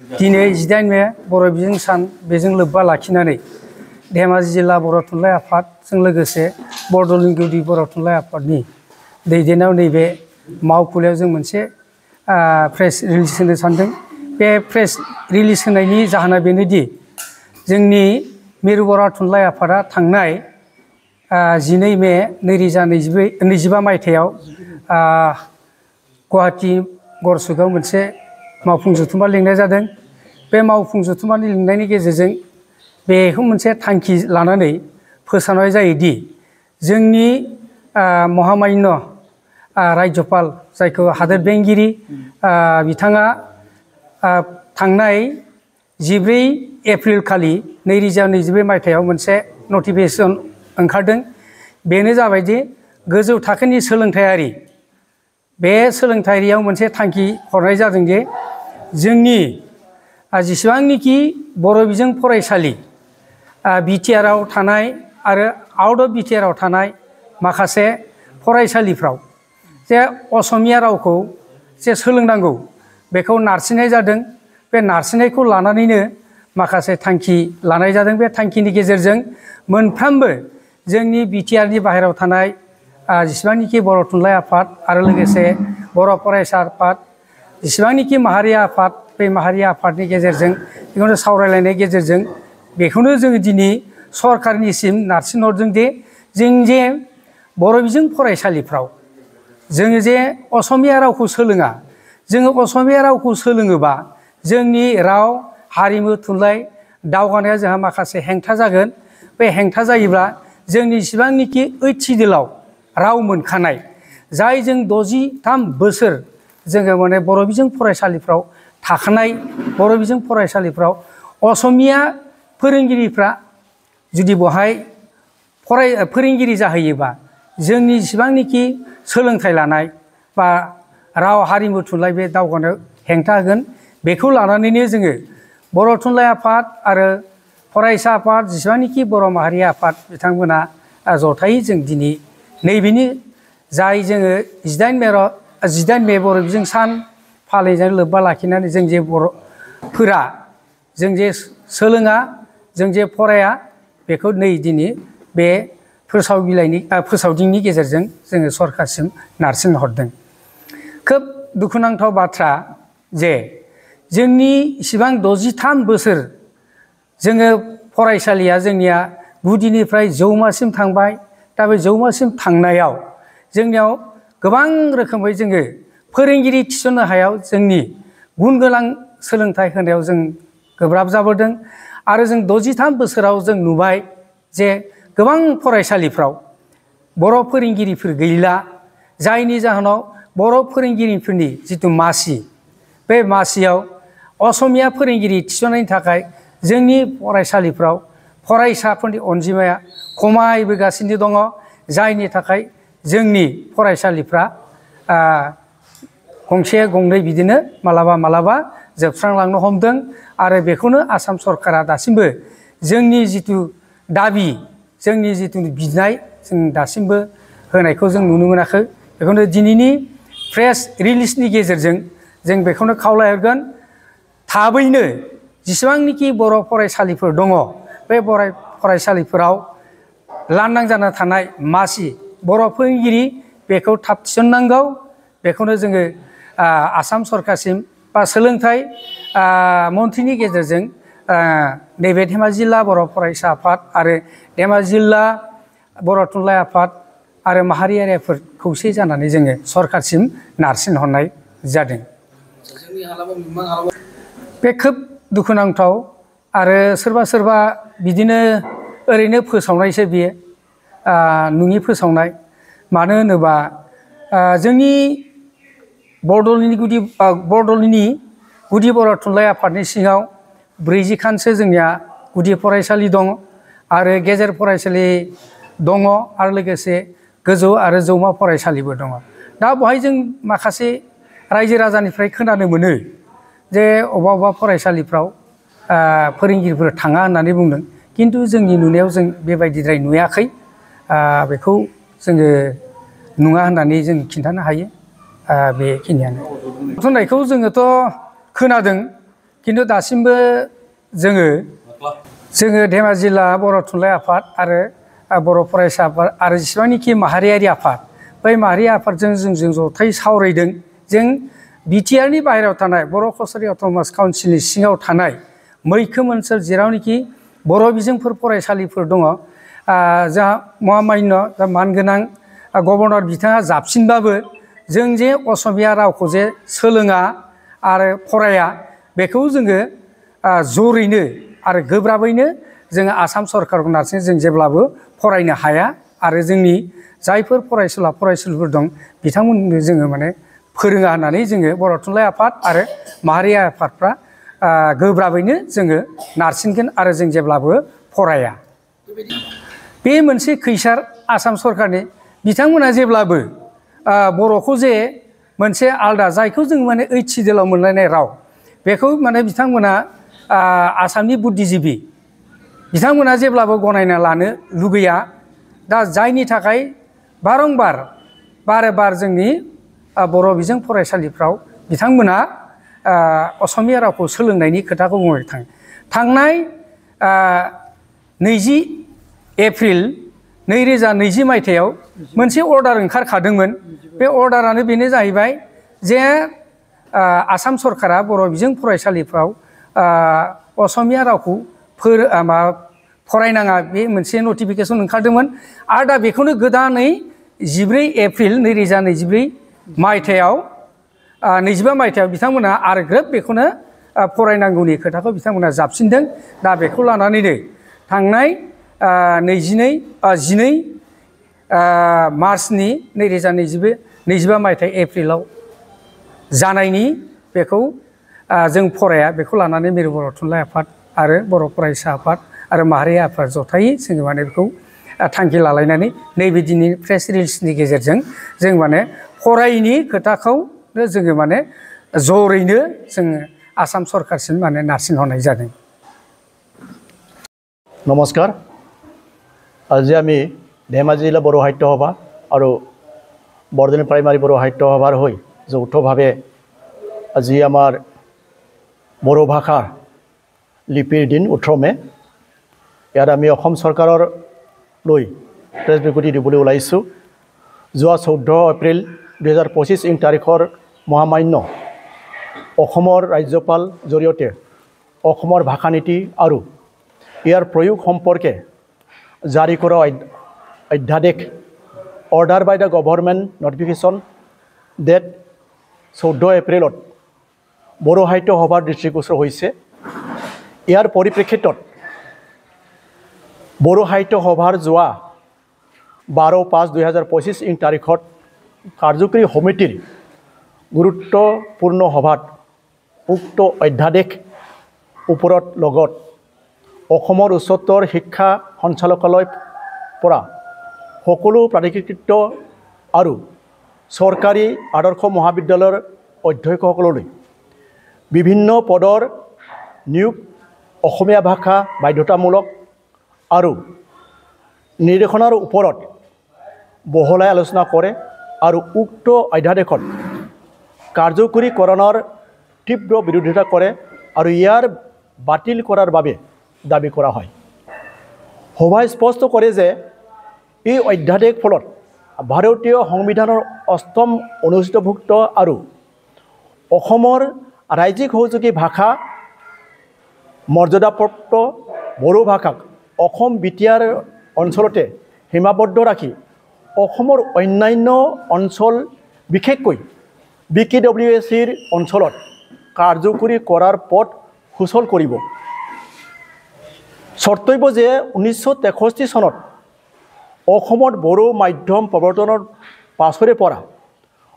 दिनै 18 मे बर' बिजों सान बेजों लोब्बा लाखिनानै धेमाजि जिल्ला बर' थुनलाइ आफादजों लोगोसे बड'लेण्ड गुदि बर' थुनलाइ आफादनि दैदेननायाव नैबे मावखुलियाव जों मोनसे प्रेस रिलिज होनो सानदों। बे प्रेस रिलिज होनायनि जाहोना बेनोदि जोंनि मिरु बर' थुनलाइ आफादा थांनाय 12 मे 2025 मायथाइयाव गुवाहाटी गरसुकआव मोनसे मावफुं जथुम्मा लिंनाय जादों। बे मावफुं जथुम्मानि लिंनायनि गेजेरजों बेखौ मोनसे थांखि लानानै फोसावनाय जायोदि जोंनि महामान्य राज्यपाल जायखौ हादोर बेंगिरि बिथाङा थांनाय 14 एप्रिल खालि 2025 मायथाइयाव मोनसे नटिफिकेसन ओंखारदों। बेनो जाबायदि गोजौ थाखोनि सोलोंथायारि बे सोलोंथायारियाव मोनसे थांखि हरनाय जादों जे जोंनि जेसेबांनिखि बर' बिजों फरायसालि बिटिआरआव थानाय आरो आउट अफ बिटिआरआव थानाय माखासे फरायसालिफ्राव जे असमिया रावखौ जे सोलोंनांगौ बेखौ नारसिननाय जादों। बे नारसिननायखौ लानानैनो माखासे थांखि लानाय जादों। बे थांखिनि गेजेरजों मोनफ्रोमबो जोंनि बिटिआरनि बाहेरायाव थानाय जेसेबांनिखि बर' थुनलाइ आफाद आरो लोगोसे बर' फरायसा आफाद जेसेबांनिखि माहारि आफाद बे माहारि आफादनि गेजेरजों बेखौनो सावरायलायनायनि गेजेरजों बेखौनो जोङो दिनै सरकारनिसिम नारसिनहरदों दि जों जे बर' बिजों फरायसालिफ्राव जोङो जे असमिया रावखौ सोलोङा, जोङो असमिया रावखौ सोलोङोबा जोंनि राव हारिमु थुनलाइ दावगानाया जोंहा माखासे हेंथा जागोन। बे हेंथा जायोब्ला जोंनि जेसेबांनिखि 8 सिडिउलाव राव मोनखानाय जाय जों 63 बोसोर जोङो माने बर' बिजों फरायसालिफ्राव थाखानाय बर' बिजों फरायसालिफ्राव असमिया फोरोंगिरिफ्रा जुदि बहाय फोरोंगिरि जाहैयोबा जोंनि जेसेबांनिखि सोलोंथाइ लानाय बा राव हारिमु थुनलाइ बे दावगानायाव हेंथा होगोन। बेखौ लानानैनो जोङो बर' थुनलाइ आफाद आरो फरायसा आफाद जेसेबांनिखि बर' माहारि आफाद बिथांमोना जथायै जों दिनै नैबेनि जाय जोङो 18 मे बर' बिजों सान फालिनायजों लोब्बा लाखिनानै जों जे बर'फोरा जों जे सोलोङा जों जे फराया बेखौ नै दिनै बे फोसावदिंनि गेजेरजों जोङो सरकारसिम नारसिनहरदों। खोब दुखुनांथाव बाथ्रा जे जोंनि इसिबां 63 बोसोर जोङो फरायसालिया जोंनिया गुदिनिफ्राय जौमासिम थांबाय। दा बे जौमासिम थांनायाव जोंनियाव गोबां रोखोमै जोङो फोरोंगिरि थिसननो हायाव जोंनि गुन गोनां सोलोंथाइ होनायाव जों गोब्राब जाबोदों। आरो जों 63 बोसोराव जों नुबाय जे गोबां फरायसालिफ्राव बर' फोरोंगिरिफोर गैला, जायनि जाहोनाव बर' फोरोंगिरिफोरनि जिथु मासि बे मासियाव असमिया फोरोंगिरि थिसननायनि थाखाय जोंनि फरायसालिफ्राव फरायसाफोरनि अनजिमाया खमायबोगासिनो दङ। जायनि थाखाय जोंनि फरायसालिफ्रा गंसे गंनै बिदिनो मालाबा जोबस्रांलांनो हमदों। आरो बेखौनो आसाम सरकारा दासिमबो जोंनि जिथु दाबि जोंनि जिथु बिनाय जों दासिमबो होनायखौ जों नुनो मोनाखै। बेखौनो दिनैनि प्रेस रिलिजनि गेजेरजों जों बेखौनो खावलायहरगोन थाबैनो जेसेबांनिखि बर' फरायसालिफोर दङ बे फरायसालिफोराव लांदां जाना थानाय मासि बर' फोरोंगिरि बेखौ थाब थिसननांगौ। बेखौनो जोङो आसाम सरकारसिम बा सोलोंथाइ मन्थ्रिनि गेजेरजों नैबे धेमाजि जिल्ला बर' फरायसा आफाद आरो धेमाजि जिल्ला बर' थुनलाइ आफाद आरो माहारियारि आफाद खौसे जानानै जोङो सरकारसिम नारसिनहरनाय जादों। बे खोब दुखुनांथाव आरो सोरबा बिदिनो ओरैनो फोसावनायसो बियो नङि फोसावनाय। मानो होनोबा जोंनि बड'लेण्डनि गुदि बर' थुनलाइ आफादनि सिङाव 40 खानसो जोंनिया गुदि फरायसालि दङ आरो गेजेर फरायसालि दङ आरो लोगोसे गोजौ आरो जौमा फरायसालिबो दङ। दा बेवहाय जों माखासे रायजो राजानिफ्राय खोनानो मोनो जे अबेबा फरायसालिफ्राव फोरोंगिरिफोर थाङा होननानै बुंदों। किन्तु जोंनि नुनायाव जों बेबायदिद्राय नुयाखै। बेखौ जोङो नङा होननानै जों खिन्थानो हायो। बेखिनियानो थुनलाइखौ जोङोथ' खोनादों खिन्थु दासिमबो जोङो धेमाजि जिल्ला बर' थुनलाइ आफाद आरो बर' फरायसा आफाद आरो जेसेबांनाखि माहारियारि आफाद बै माहारि आफादजों जों जथाय सावरायदों जों बिटिआरनि बाहेरायाव थानाय बर' कसारि अट'नमास काउन्सिलनि सिङाव थानाय मैखोम ओनसोल जेरावनोखि बर' बिजोंफोर फरायसालिफोर दङ जोंहा महामान्य मानगोनां गभर्नर बिथाङा जाबसिनबाबो जों जे असमिया रावखौ जे सोलोङा आरो फराया बेखौ जोङो जरैनो आरो गोब्राबैनो जोङो आसाम सरकारखौ नारसिनो जों जेब्लाबो फरायनो हाया आरो जोंनि जायफोर फरायसुलिफोर दं बिथांमोननो जोङो माने फोरोङा होननानै जोङो बर' थुनलाइ आफाद आरो माहारि आफादफ्रा गोब्राबैनो जोङो नारसिनगोन आरो जों जेब्लाबो फराया बे मोनसे खैसार आसाम सरकारनि बिथांमोना जेब्लाबो बर'खौ जे मोनसे आलदा जायखौ जों माने 8 सिडिउलाव मोनलायनाय राव बेखौ माने बिथांमोना आसामनि बुद्धिजिबि बिथांमोना जेब्लाबो गनायना लानो लुगैया दा जायनि थाखाय बारे बार जोंनि बर' बिजों फरायसालिफ्राव बिथांमोना असमिया रावखौ सोलोंनायनि खोथाखौ बुंबाय थांनाय 20 एप्रिल 2020 मायथाइयाव मोनसे अर्डार ओंखारखादोंमोन बे अर्डारानो बेनो जाहैबाय जे आसाम सरकारा बर' बिजों फरायसालिफ्राव असमिया रावखौ फरायनाङा बे मोनसे नटिफिकेसन ओंखारदोंमोन आरो दा बेखौनो गोदानै 14 एप्रिल 2024 मायथाइयाव 25 मायथाइयाव बिथांमोना आरो ग्रोब बेखौनो फरायनांगौनि खोथाखौ बिथांमोना जाबसिनदों दा बेखौ लानानैनो थांनाय 12 मार्चनि 2025 मायथाइ एप्रिलाव जानायनि बेखौ जों फराया बेखौ लानानै मिरु बर' थुनलाइ आफाद आरो बर' फरायसा आफाद आरो माहारि आफाद जथायै जोङो माने बेखौ थांखि लालायनानै नैबे दिननि प्रेस रिलिजनि गेजेरजों जों माने फरायैनि खोथाखौ जोङो माने जरैनो जोङो आसाम सरकारसिम माने नारसिनहरनाय जादों। नमस्कार আজি আমি ধেমাজি জিলা बर' সাহিত্য সভা আৰু বৰদনী প্ৰাইমাৰী बर' সাহিত্য সভাৰ হৈ যৌথভাৱে আজি আমাৰ বড়ো ভাষাৰ লিপিৰ দিন 18 মে ইয়াত আমি অসম চৰকাৰৰ লৈ প্ৰেছ বিবৃতি দিবলৈ ওলাইছোঁ যোৱা 14 এপ্ৰিল 2025 ইং তাৰিখৰ মহামান্য অসমৰ ৰাজ্যপাল জৰিয়তে অসমৰ ভাষা নীতি আৰু ইয়াৰ প্ৰয়োগ সম্পৰ্কে জাৰি কৰা অধ্যাদেশ order by the government notification date 14 এপ্ৰিলত বড়ো সাহিত্য সভাৰ দৃষ্টিগোচৰ হৈছে ইয়াৰ পৰিপ্ৰেক্ষিতত বড়ো সাহিত্য সভাৰ যোৱা 12/5/2025 ইং তাৰিখত কাৰ্যকৰী সমিতিৰ গুৰুত্বপূৰ্ণ সভাত উক্ত অধ্যাদেশ ওপৰত লগত অসমৰ উচ্চতৰ শিক্ষা সঞ্চালকালয়ৰ পৰা সকলো প্ৰাধিকৃত আৰু চৰকাৰী আদৰ্শ মহাবিদ্যালয়ৰ অধ্যক্ষসকললৈ বিভিন্ন পদৰ নিয়োগ অসমীয়া ভাষা বাধ্যতামূলক আৰু নিৰ্দেশনাৰ ওপৰত বহলাই আলোচনা কৰে আৰু উক্ত অধ্যাদেশত কাৰ্যকৰীকৰণৰ তীব্ৰ বিৰোধিতা কৰে আৰু ইয়াৰ বাতিল কৰাৰ বাবে দাবী কৰা হয় সভাই স্পষ্ট কৰে যে এই অধ্যাদেশ ফলত ভাৰতীয় সংবিধানৰ 8ম অনুচ্ছেদভুক্ত আৰু অসমৰ ৰাজ্যিক সহযোগী ভাষা মৰ্যাদাপ্ৰাপ্ত বড়ো ভাষাক অসম বিটিআৰ অঞ্চলতে সীমাবদ্ধ ৰাখি অসমৰ অন্যান্য অঞ্চল বিশেষকৈ BKWSৰ অঞ্চলত কাৰ্যকৰী কৰাৰ পথ সুচল কৰিব চৰ্তব্য যে 1963 চনত অসমত বড়ো মাধ্যম প্ৰৱৰ্তনৰ পাছৰে পৰা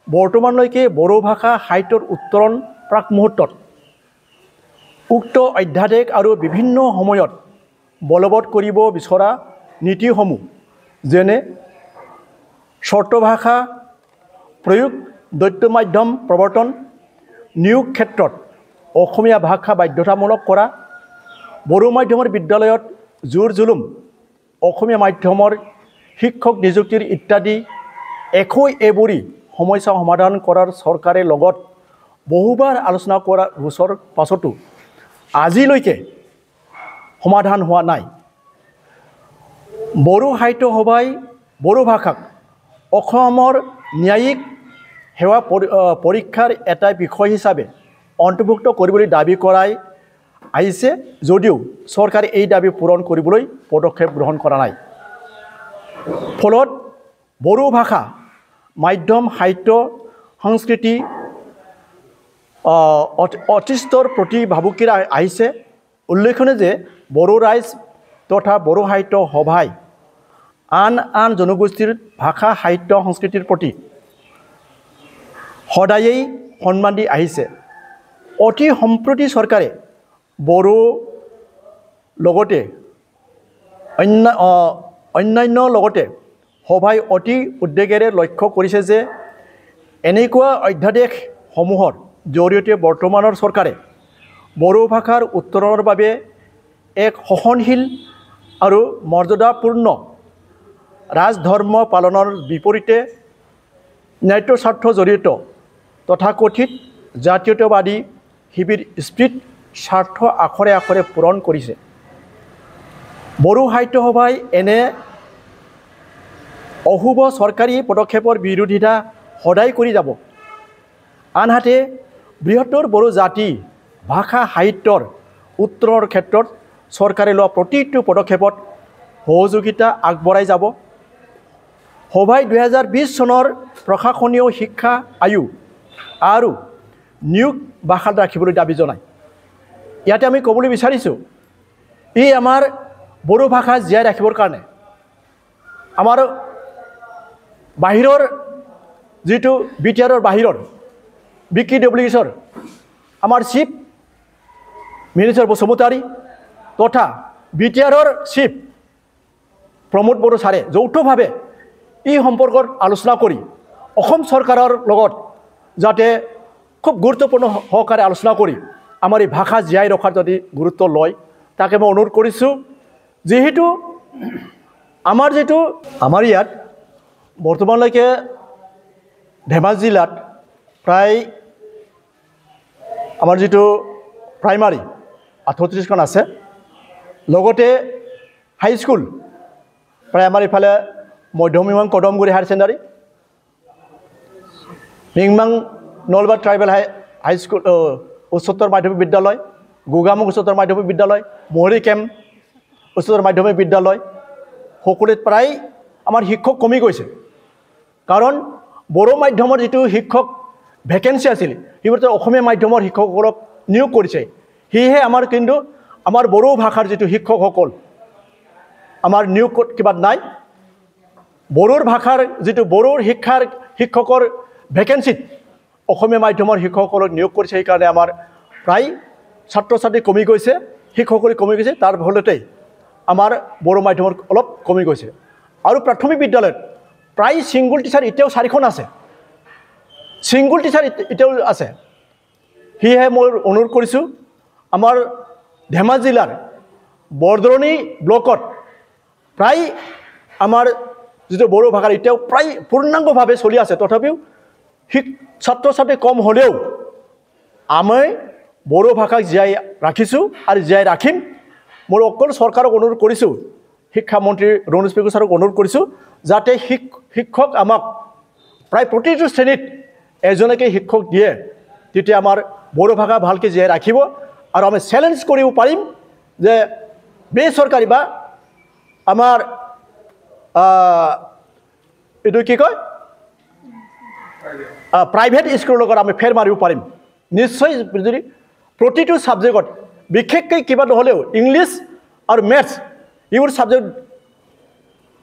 বৰ্তমানলৈকে বড়ো ভাষা সাহিত্যৰ উত্তৰণ প্ৰাক মুহূৰ্তত উক্ত অধ্যাদেশ আৰু বিভিন্ন সময়ত বলবৎ কৰিব বিচৰা নীতিসমূহ যেনে শৰ্ত ভাষা প্ৰয়োগ দ্বৈত মাধ্যম প্ৰৱৰ্তন নিয়োগ ক্ষেত্ৰত অসমীয়া ভাষা বাধ্যতামূলক কৰা বড়ো মাধ্যমৰ বিদ্যালয়ত জোৰ জুলুম অসমীয়া মাধ্যমৰ শিক্ষক নিযুক্তিৰ ইত্যাদি একো এবৰি সমস্যা সমাধান কৰাৰ চৰকাৰে লগত বহুবাৰ আলোচনা কৰা গোচৰ পাছতো আজিলৈকে সমাধান হোৱা নাই। বড়ো সাহিত্য সভাই বড়ো ভাষাক অসমৰ ন্যায়িক সেৱা পৰীক্ষাৰ এটা বিষয় হিচাপে অন্তৰ্ভুক্ত কৰিবলৈ দাবী কৰাই আহিছে যদিও চৰকাৰে এই দাবী পূৰণ কৰিবলৈ পদক্ষেপ গ্ৰহণ কৰা নাই। ফলত বড়ো ভাষা মাধ্যম সাহিত্য সংস্কৃতি অতিষ্ঠৰ প্ৰতি ভাবুকি আহিছে। উল্লেখনীয় যে বড়ো ৰাইজ তথা বড়ো সাহিত্য সভাই আন আন জনগোষ্ঠীৰ ভাষা সাহিত্য সংস্কৃতিৰ প্ৰতি সদায়েই সন্মান দি আহিছে। অতি সম্প্ৰতি চৰকাৰে বড়ো লগতে অন্যান্য লগতে সভাই অতি উদ্বেগেৰে লক্ষ্য কৰিছে যে এনেকুৱা অধ্যাদেশসমূহৰ জৰিয়তে বৰ্তমানৰ চৰকাৰে বড়ো ভাষাৰ উত্তৰণৰ বাবে এক সহনশীল আৰু মৰ্যাদাপূৰ্ণ ৰাজধৰ্ম পালনৰ বিপৰীতে ন্যায়্য স্বাৰ্থ জড়িত তথাকথিত জাতীয়তাবাদী শিবিৰ স্প্ৰীট স্বাৰ্থ আখৰে আখৰে পূৰণ কৰিছে। বড়ো সাহিত্য সভাই এনে অশুভ চৰকাৰী পদক্ষেপৰ বিৰোধিতা সদায় কৰি যাব। আনহাতে বৃহত্তৰ বড়ো জাতি ভাষা সাহিত্যৰ উত্তৰণৰ ক্ষেত্ৰত চৰকাৰে লোৱা প্ৰতিটো পদক্ষেপত সহযোগিতা আগবঢ়াই যাব। সভাই 2020 চনৰ প্ৰশাসনীয় শিক্ষা আয়োগ আৰু নিয়োগ ভাষাত ৰাখিবলৈ দাবী জনায়। ইয়াতে আমি ক'বলৈ বিচাৰিছোঁ ই আমাৰ বড়ো ভাষা জীয়াই ৰাখিবৰ কাৰণে আমাৰ বাহিৰৰ যিটো বিটিআৰৰ বাহিৰৰ BKWSৰ আমাৰ চিফ মিনিষ্টাৰ বসুমতাৰী তথা বিটিআৰৰ চিফ প্ৰমোদ বড়ো ছাৰে যৌথভাৱে এই সম্পৰ্কত আলোচনা কৰি অসম চৰকাৰৰ লগত যাতে খুব গুৰুত্বপূৰ্ণ সহকাৰে আলোচনা কৰি আমাৰ এই ভাষা জীয়াই ৰখাৰ যদি গুৰুত্ব লয় তাকে মই অনুৰোধ কৰিছোঁ। যিহেতু আমাৰ ইয়াত বৰ্তমানলৈকে ধেমাজি জিলাত প্ৰায় আমাৰ যিটো প্ৰাইমাৰী 38খন আছে, লগতে হাইস্কুল প্ৰায় আমাৰ ইফালে মধ্যমিমাং কদমগুৰি হায়াৰ ছেকেণ্ডাৰী, মিংমাং নলবাৰী ট্ৰাইবেল হাইস্কুল উচ্চতৰ মাধ্যমিক বিদ্যালয়, গোগামুখ উচ্চতৰ মাধ্যমিক বিদ্যালয়, মহৰী কেম্প উচ্চতৰ মাধ্যমিক বিদ্যালয় সকলোত প্ৰায় আমাৰ শিক্ষক কমি গৈছে। কাৰণ বড়ো মাধ্যমৰ যিটো শিক্ষক ভেকেঞ্চি আছিল সেইবোৰতে অসমীয়া মাধ্যমৰ শিক্ষকসকলক নিয়োগ কৰিছে। সেয়েহে আমাৰ কিন্তু আমাৰ বড়ো ভাষাৰ যিটো শিক্ষকসকল আমাৰ নিয়োগত কিবা নাই। বড়োৰ ভাষাৰ যিটো বড়োৰ শিক্ষকৰ ভেকেঞ্চিত অসমীয়া মাধ্যমৰ শিক্ষকসকলক নিয়োগ কৰিছে। সেইকাৰণে আমাৰ প্ৰায় ছাত্ৰ ছাত্ৰী কমি গৈছে, শিক্ষকসকল কমি গৈছে। তাৰ ফলতেই আমাৰ বড়ো মাধ্যমৰ অলপ কমি গৈছে। আৰু প্ৰাথমিক বিদ্যালয়ত প্ৰায় ছিংগুল টিচাৰ এতিয়াও 4খন আছে, ছিংগুল টিচাৰ এতিয়াও আছে। সেয়েহে মই অনুৰোধ কৰিছোঁ আমাৰ ধেমাজি জিলাৰ বৰদৰণি ব্লকত প্ৰায় আমাৰ যিটো বড়ো ভাষাৰ এতিয়াও প্ৰায় পূৰ্ণাংগভাৱে চলি আছে। তথাপিও ছাত্ৰ ছাত্ৰী কম হ'লেও আমি বড়ো ভাষাক জীয়াই ৰাখিছোঁ আৰু জীয়াই ৰাখিম। মই অকল চৰকাৰক অনুৰোধ কৰিছোঁ, শিক্ষামন্ত্ৰী ৰণোজ পেগু ছাৰক অনুৰোধ কৰিছোঁ যাতে শিক্ষক আমাক প্ৰায় প্ৰতিটো শ্ৰেণীত এজনকে শিক্ষক দিয়ে, তেতিয়া আমাৰ বড়ো ভাষা ভালকৈ জীয়াই ৰাখিব আৰু আমি চেলেঞ্জ কৰিব পাৰিম যে বেচৰকাৰী বা আমাৰ এইটো কি কয় প্ৰাইভেট স্কুলৰ লগত আমি ফেৰ মাৰিব পাৰিম। নিশ্চয় যদি প্ৰতিটো ছাবজেক্টত বিশেষকৈ কিবা নহ'লেও ইংলিছ আৰু মেথছ এইবোৰ ছাবজেক্ট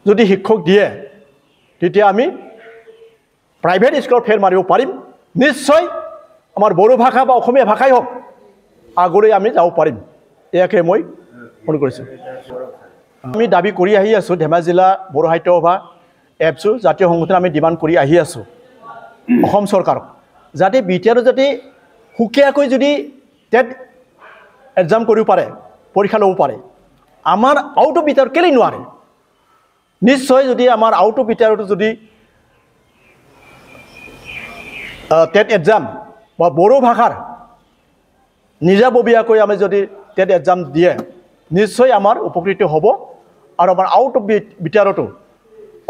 যদি শিক্ষক দিয়ে তেতিয়া আমি প্ৰাইভেট স্কুলত ফেৰ মাৰিব পাৰিম। নিশ্চয় আমাৰ বড়ো ভাষা বা অসমীয়া ভাষাই হওক আগলৈ আমি যাব পাৰিম। ইয়াকে মই ফোন কৰিছোঁ। আমি দাবী কৰি আহি আছোঁ, ধেমাজি জিলা বড়ো সাহিত্য সভা এপছু জাতীয় সংগঠন আমি ডিমাণ্ড কৰি আহি আছোঁ অসম চৰকাৰক যাতে বিটিআৰত যাতে সুকীয়াকৈ যদি টেট এক্সাম কৰিব পাৰে, পৰীক্ষা ল'ব পাৰে। আমাৰ আউট অফ বিটিআৰ কেলৈ নোৱাৰে? নিশ্চয় যদি আমাৰ আউট অফ বিটিআৰত যদি টেট এক্সাম বা বড়ো ভাষাৰ নিজাববীয়াকৈ আমি যদি টেট এক্সাম দিয়ে নিশ্চয় আমাৰ উপকৃত হ'ব আৰু আমাৰ আউট অফ বিটিআৰতো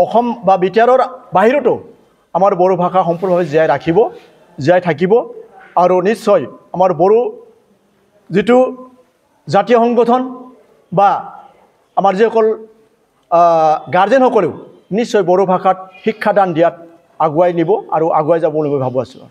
অসম বা বিটিআৰৰ বাহিৰতো আমাৰ বড়ো ভাষা সম্পূৰ্ণভাৱে জীয়াই থাকিব আৰু নিশ্চয় আমাৰ বড়ো যিটো জাতীয় সংগঠন বা আমাৰ যিসকল গাৰ্জেনসকলেও নিশ্চয় বড়ো ভাষাত শিক্ষাদান দিয়াত আগুৱাই নিব আৰু আগুৱাই যাব বুলি মই ভাবো আছোঁ।